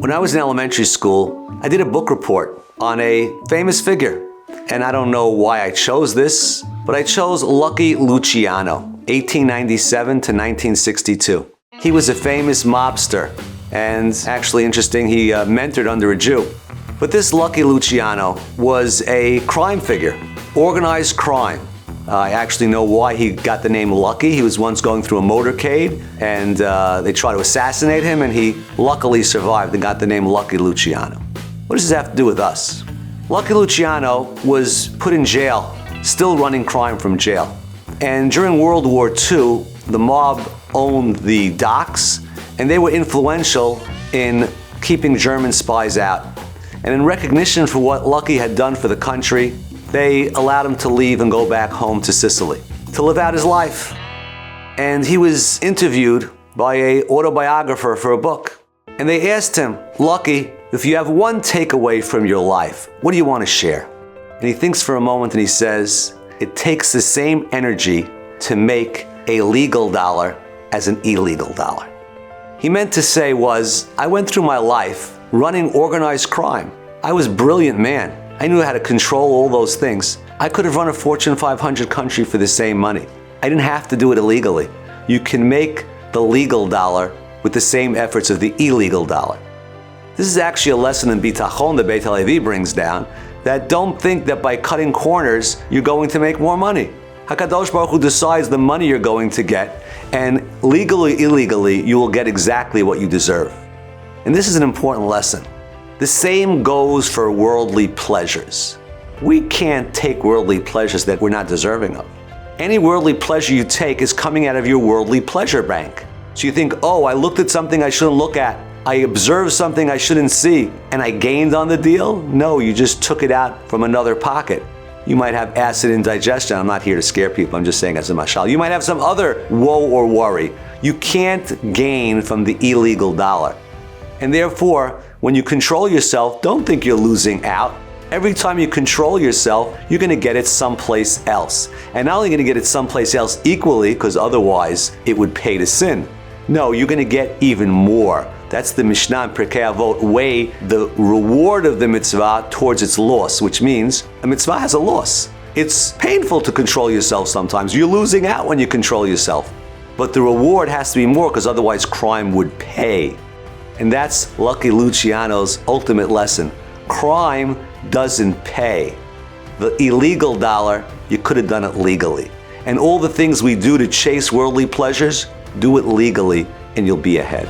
When I was in elementary school, I did a book report on a famous figure. And I don't know why I chose this, but I chose Lucky Luciano, 1897 to 1962. He was a famous mobster, and actually interesting, he mentored under a Jew. But this Lucky Luciano was a crime figure, organized crime. I actually know why he got the name Lucky. He was once going through a motorcade, and they tried to assassinate him, and he luckily survived and got the name Lucky Luciano. What does this have to do with us? Lucky Luciano was put in jail, still running crime from jail. And during World War II, the mob owned the docks, and they were influential in keeping German spies out. And in recognition for what Lucky had done for the country, they allowed him to leave and go back home to Sicily to live out his life. And he was interviewed by an autobiographer for a book. And they asked him, Lucky, if you have one takeaway from your life, what do you want to share? And he thinks for a moment and he says, it takes the same energy to make a legal dollar as an illegal dollar. He meant to say was, I went through my life running organized crime. I was a brilliant man. I knew how to control all those things. I could have run a Fortune 500 country for the same money. I didn't have to do it illegally. You can make the legal dollar with the same efforts of the illegal dollar. This is actually a lesson in bitachon that Beit HaLevi brings down, that don't think that by cutting corners, you're going to make more money. HaKadosh Baruch Hu decides the money you're going to get, and legally, illegally, you will get exactly what you deserve. And this is an important lesson. The same goes for worldly pleasures. We can't take worldly pleasures that we're not deserving of. Any worldly pleasure you take is coming out of your worldly pleasure bank. So you think, oh, I looked at something I shouldn't look at. I observed something I shouldn't see, and I gained on the deal? No, you just took it out from another pocket. You might have acid indigestion. I'm not here to scare people. I'm just saying as a mashal. You might have some other woe or worry. You can't gain from the illegal dollar. And therefore, when you control yourself, don't think you're losing out. Every time you control yourself, you're going to get it someplace else. And not only going to get it someplace else equally, because otherwise it would pay to sin. No, you're going to get even more. That's the Mishnah in Pirkei Avot, weigh the reward of the mitzvah towards its loss, which means a mitzvah has a loss. It's painful to control yourself sometimes. You're losing out when you control yourself. But the reward has to be more, because otherwise crime would pay. And that's Lucky Luciano's ultimate lesson. Crime doesn't pay. The illegal dollar, you could have done it legally. And all the things we do to chase worldly pleasures, do it legally and you'll be ahead.